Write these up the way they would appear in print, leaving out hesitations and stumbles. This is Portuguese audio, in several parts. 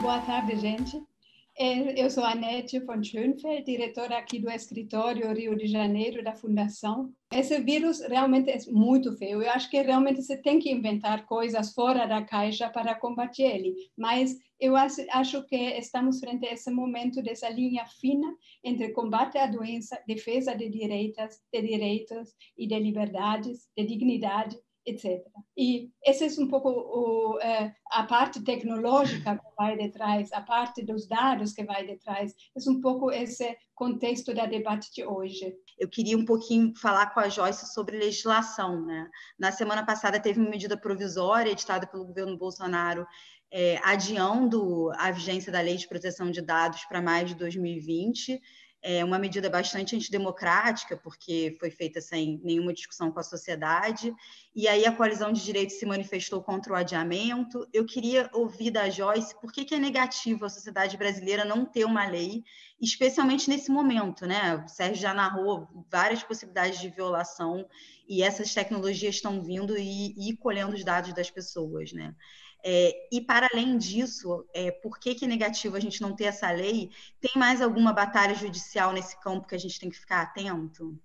Boa tarde, gente. Eu sou a Annette von Schönfeld, diretora aqui do escritório Rio de Janeiro da Fundação. Esse vírus realmente é muito feio. Eu acho que realmente você tem que inventar coisas fora da caixa para combater ele. Mas eu acho que estamos frente a esse momento dessa linha fina entre combate à doença, defesa de direitos e de liberdades, de dignidade, etc. E essa é um pouco a parte tecnológica que vai detrás, a parte dos dados que vai detrás, é um pouco esse contexto da debate de hoje. Eu queria um pouquinho falar com a Joyce sobre legislação, né? Na semana passada teve uma medida provisória editada pelo governo Bolsonaro, adiando a vigência da Lei de Proteção de Dados para maio de 2020, uma medida bastante antidemocrática, porque foi feita sem nenhuma discussão com a sociedade, e aí a Coalizão de Direitos se manifestou contra o adiamento. Eu queria ouvir da Joyce por que é negativo a sociedade brasileira não ter uma lei, especialmente nesse momento, né? O Sérgio já narrou várias possibilidades de violação, e essas tecnologias estão vindo e colhendo os dados das pessoas, né? E, para além disso, por que é negativo a gente não ter essa lei? Tem mais alguma batalha judicial nesse campo que a gente tem que ficar atento?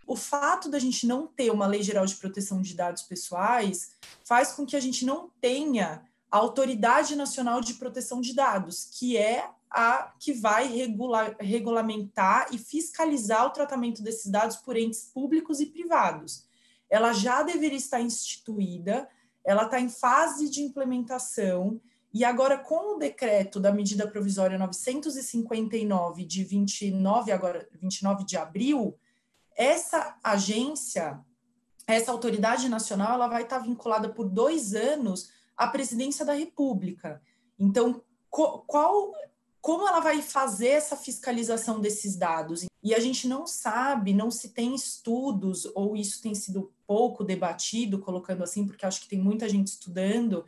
O fato da gente não ter uma lei geral de proteção de dados pessoais faz com que a gente não tenha a Autoridade Nacional de Proteção de Dados, que é a que vai regulamentar e fiscalizar o tratamento desses dados por entes públicos e privados. Ela já deveria estar instituída, ela está em fase de implementação, e agora com o decreto da medida provisória 959 de 29 de abril, essa agência, essa autoridade nacional, ela vai estar vinculada por 2 anos à presidência da República. Então, como ela vai fazer essa fiscalização desses dados? E a gente não sabe, não se tem estudos, ou isso tem sido pouco debatido, colocando assim, porque acho que tem muita gente estudando,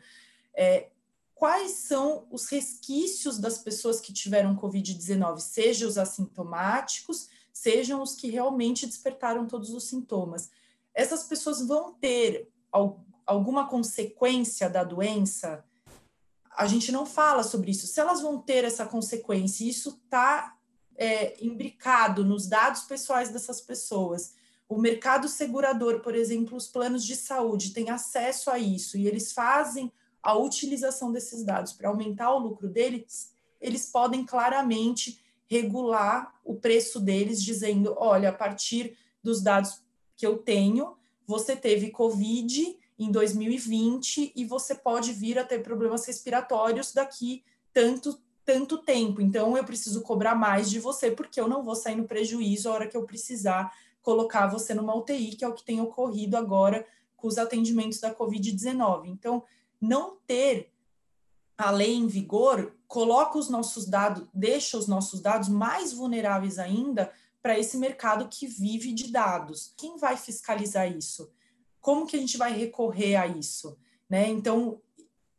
quais são os resquícios das pessoas que tiveram Covid-19, seja os assintomáticos, sejam os que realmente despertaram todos os sintomas. Essas pessoas vão ter alguma consequência da doença? A gente não fala sobre isso. Se elas vão ter essa consequência, isso está imbricado nos dados pessoais dessas pessoas. O mercado segurador, por exemplo, os planos de saúde têm acesso a isso e eles fazem a utilização desses dados para aumentar o lucro deles, eles podem claramente regular o preço deles, dizendo, olha, a partir dos dados que eu tenho, você teve Covid em 2020 e você pode vir a ter problemas respiratórios daqui tanto tempo. Então, eu preciso cobrar mais de você, porque eu não vou sair no prejuízo a hora que eu precisar colocar você numa UTI, que é o que tem ocorrido agora com os atendimentos da Covid-19. Então, não ter a lei em vigor coloca os nossos dados, deixa os nossos dados mais vulneráveis ainda para esse mercado que vive de dados. Quem vai fiscalizar isso? Como que a gente vai recorrer a isso? Né? Então,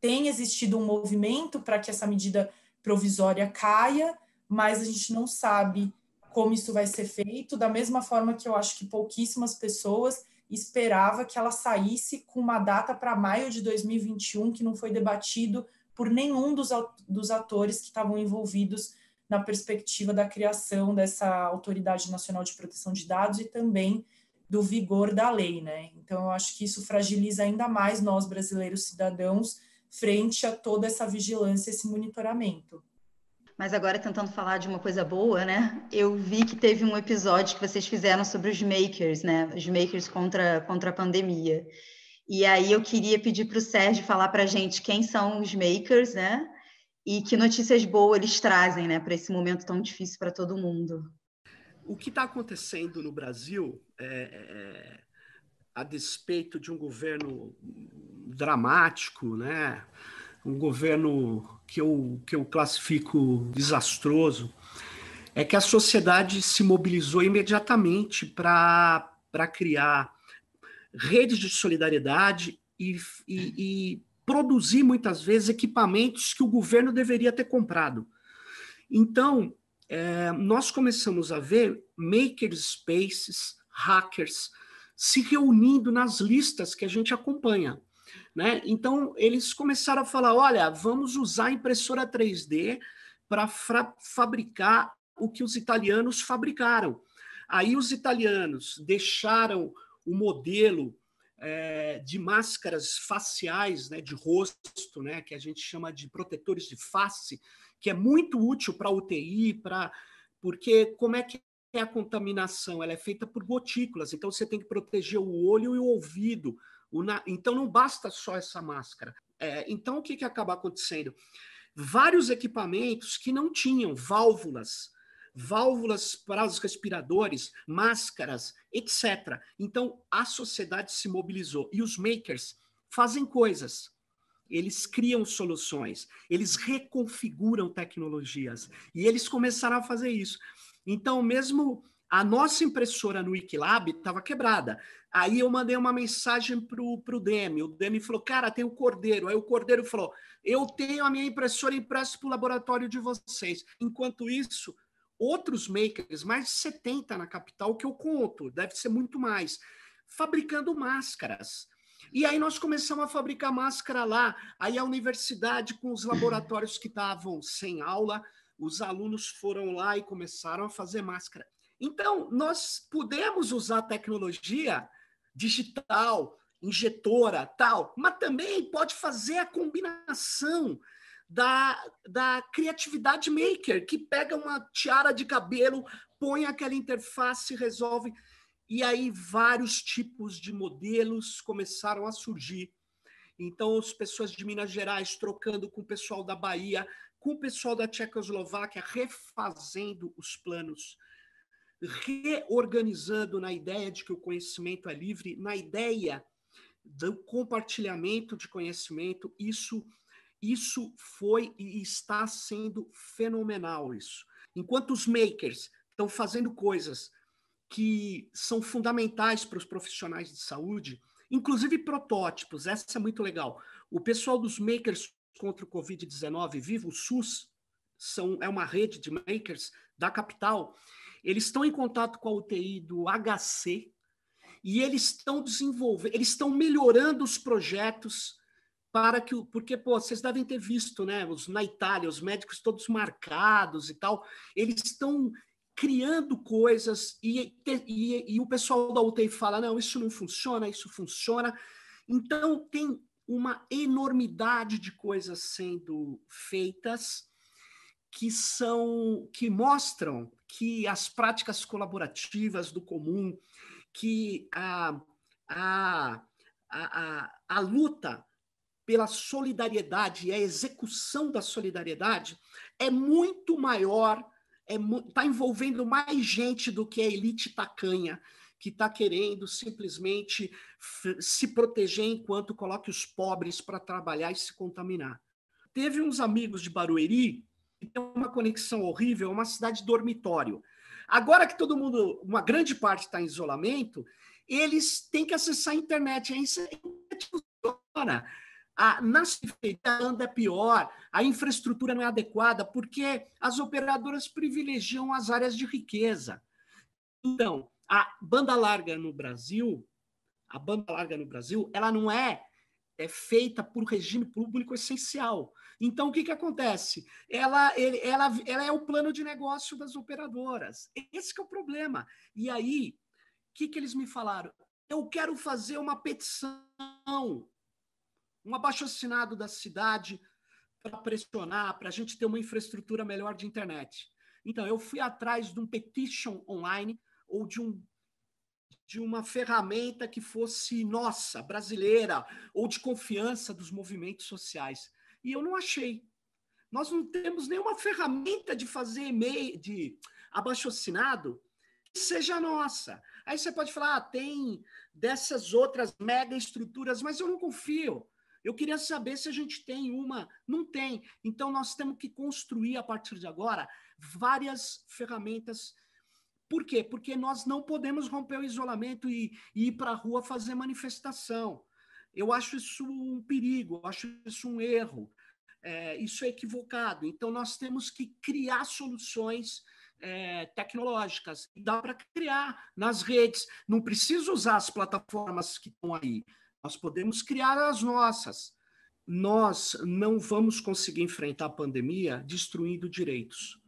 tem existido um movimento para que essa medida provisória caia, mas a gente não sabe como isso vai ser feito, da mesma forma que eu acho que pouquíssimas pessoas esperava que ela saísse com uma data para maio de 2021, que não foi debatido por nenhum dos atores que estavam envolvidos na perspectiva da criação dessa Autoridade Nacional de Proteção de Dados e também do vigor da lei, né? Então, eu acho que isso fragiliza ainda mais nós, brasileiros cidadãos, frente a toda essa vigilância, esse monitoramento. Mas agora, tentando falar de uma coisa boa, né? Eu vi que teve um episódio que vocês fizeram sobre os makers, né? Os makers contra a pandemia. E aí eu queria pedir para o Sérgio falar para a gente quem são os makers, né? E que notícias boas eles trazem, né? Para esse momento tão difícil para todo mundo. O que está acontecendo no Brasil, a despeito de um governo dramático, né? Um governo que eu classifico desastroso, é que a sociedade se mobilizou imediatamente para criar redes de solidariedade e produzir, muitas vezes, equipamentos que o governo deveria ter comprado. Então, nós começamos a ver makerspaces, hackers, se reunindo nas listas que a gente acompanha. né? Então, eles começaram a falar, olha, vamos usar impressora 3D para fabricar o que os italianos fabricaram. Aí os italianos deixaram o modelo de máscaras faciais, né, de rosto, né, que a gente chama de protetores de face, que é muito útil para UTI, porque como é que é a contaminação? Ela é feita por gotículas, então você tem que proteger o olho e o ouvido. Então não basta só essa máscara. Então o que acaba acontecendo? Vários equipamentos que não tinham válvulas para os respiradores, máscaras, etc. Então, a sociedade se mobilizou. E os makers fazem coisas. Eles criam soluções, eles reconfiguram tecnologias. E eles começaram a fazer isso. Então, mesmo a nossa impressora no Wikilab estava quebrada. Aí eu mandei uma mensagem para o Demi. O Demi falou, cara, tem o Cordeiro. Aí o Cordeiro falou, eu tenho a minha impressora impressa para o laboratório de vocês. Enquanto isso, outros makers, mais de 70 na capital, que eu conto, deve ser muito mais, fabricando máscaras. E aí nós começamos a fabricar máscara lá. Aí a universidade, com os laboratórios que estavam sem aula, os alunos foram lá e começaram a fazer máscara. Então, nós podemos usar tecnologia digital, injetora, tal, mas também pode fazer a combinação da criatividade maker, que pega uma tiara de cabelo, põe aquela interface, resolve. E aí vários tipos de modelos começaram a surgir. Então, as pessoas de Minas Gerais trocando com o pessoal da Bahia, com o pessoal da Tchecoslováquia, refazendo os planos, reorganizando na ideia de que o conhecimento é livre, na ideia do compartilhamento de conhecimento. Isso foi e está sendo fenomenal. Isso. Enquanto os makers estão fazendo coisas que são fundamentais para os profissionais de saúde, inclusive protótipos, essa é muito legal. O pessoal dos makers contra o Covid-19, Viva o SUS, é uma rede de makers da capital, eles estão em contato com a UTI do HC e eles estão desenvolvendo, eles estão melhorando os projetos porque, vocês devem ter visto, né, na Itália, os médicos todos marcados e tal, eles estão criando coisas e o pessoal da UTI fala, não, isso não funciona, isso funciona. Então, tem uma enormidade de coisas sendo feitas que mostram que as práticas colaborativas do comum, que a luta pela solidariedade e a execução da solidariedade é muito maior, está envolvendo mais gente do que a elite tacanha, que está querendo simplesmente se proteger enquanto coloca os pobres para trabalhar e se contaminar. Teve uns amigos de Barueri que tem uma conexão horrível, é uma cidade dormitório. Agora que todo mundo, uma grande parte está em isolamento, eles têm que acessar a internet. A internet funciona. Na periferia anda pior, a infraestrutura não é adequada, porque as operadoras privilegiam as áreas de riqueza. Então, a banda larga no Brasil, ela não é feita por regime público essencial. Então, o que acontece? Ela é o plano de negócio das operadoras. Esse que é o problema. E aí, o que eles me falaram? Eu quero fazer uma petição, um abaixo-assinado da cidade para pressionar, para a gente ter uma infraestrutura melhor de internet. Então, eu fui atrás de um petition online ou de uma ferramenta que fosse nossa, brasileira, ou de confiança dos movimentos sociais. E eu não achei. Nós não temos nenhuma ferramenta de fazer e-mail, de abaixo-assinado, que seja nossa. Aí você pode falar, tem dessas outras mega estruturas, mas eu não confio. Eu queria saber se a gente tem uma. Não tem. Então, nós temos que construir, a partir de agora, várias ferramentas. Por quê? Porque nós não podemos romper o isolamento e ir para a rua fazer manifestação. Eu acho isso um perigo, eu acho isso um erro. Isso é equivocado. Então, nós temos que criar soluções tecnológicas. Dá para criar nas redes. Não precisa usar as plataformas que estão aí. nós podemos criar as nossas. Nós não vamos conseguir enfrentar a pandemia destruindo direitos.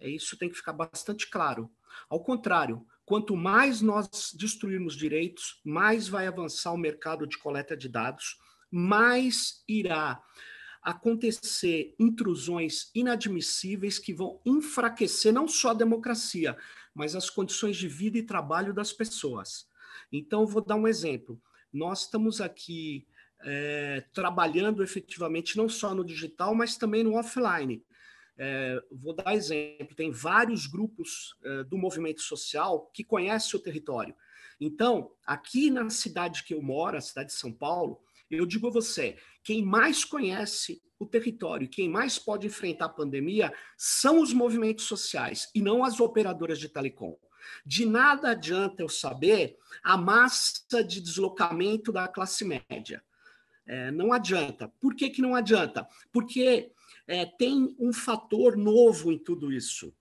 Isso tem que ficar bastante claro. Ao contrário, quanto mais nós destruirmos direitos, mais vai avançar o mercado de coleta de dados, mais irá acontecer intrusões inadmissíveis que vão enfraquecer não só a democracia, mas as condições de vida e trabalho das pessoas. Então, vou dar um exemplo. Nós estamos aqui trabalhando efetivamente não só no digital, mas também no offline. Vou dar exemplo, tem vários grupos do movimento social que conhecem o território. Então, aqui na cidade que eu moro, a cidade de São Paulo, eu digo a você, quem mais conhece o território, quem mais pode enfrentar a pandemia são os movimentos sociais e não as operadoras de telecom. De nada adianta eu saber a massa de deslocamento da classe média. Não adianta. Por que que não adianta? Porque tem um fator novo em tudo isso.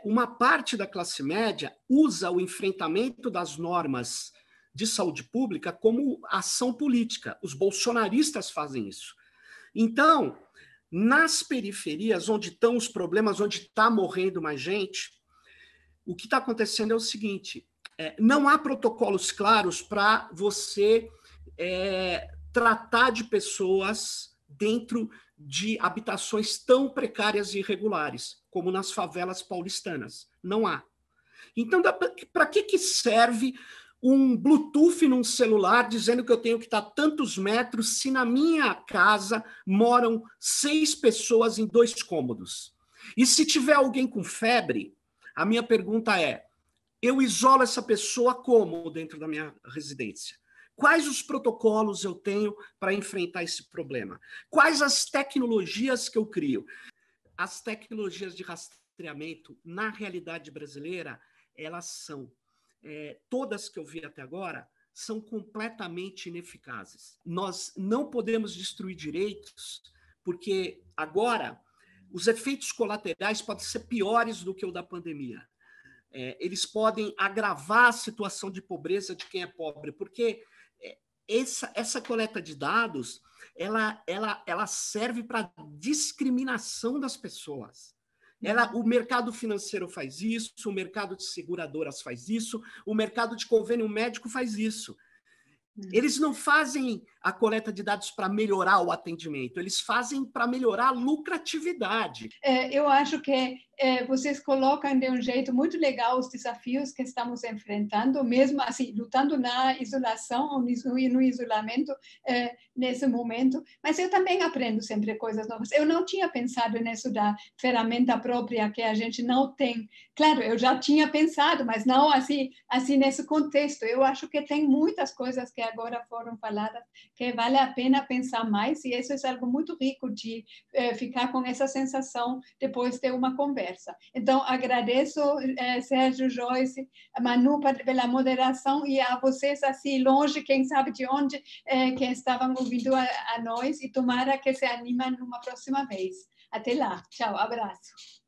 Uma parte da classe média usa o enfrentamento das normas de saúde pública como ação política. Os bolsonaristas fazem isso. Então, nas periferias, onde estão os problemas, onde está morrendo mais gente, o que está acontecendo é o seguinte, não há protocolos claros para você tratar de pessoas dentro de habitações tão precárias e irregulares, como nas favelas paulistanas. Não há. Então, para que serve um Bluetooth num celular dizendo que eu tenho que estar tantos metros se na minha casa moram 6 pessoas em 2 cômodos? E se tiver alguém com febre, a minha pergunta é, eu isolo essa pessoa como dentro da minha residência? Quais os protocolos eu tenho para enfrentar esse problema? Quais as tecnologias que eu crio? As tecnologias de rastreamento, na realidade brasileira, elas são, todas que eu vi até agora, são completamente ineficazes. Nós não podemos destruir direitos, porque agora os efeitos colaterais podem ser piores do que o da pandemia. Eles podem agravar a situação de pobreza de quem é pobre, porque essa coleta de dados, ela serve para discriminação das pessoas. O mercado financeiro faz isso, o mercado de seguradoras faz isso, o mercado de convênio médico faz isso. Eles não fazem a coleta de dados para melhorar o atendimento, eles fazem para melhorar a lucratividade. Eu acho que vocês colocam de um jeito muito legal os desafios que estamos enfrentando, mesmo assim, lutando na isolação ou no isolamento nesse momento. Mas eu também aprendo sempre coisas novas. Eu não tinha pensado nisso da ferramenta própria que a gente não tem. Claro, eu já tinha pensado, mas não assim nesse contexto. Eu acho que tem muitas coisas que agora foram faladas que vale a pena pensar mais, e isso é algo muito rico de ficar com essa sensação depois de uma conversa. Então, agradeço, Sérgio, Joyce, Manu, pela moderação, e a vocês, assim, longe, quem sabe de onde, que estavam ouvindo a nós, e tomara que se animem numa próxima vez. Até lá. Tchau, abraço.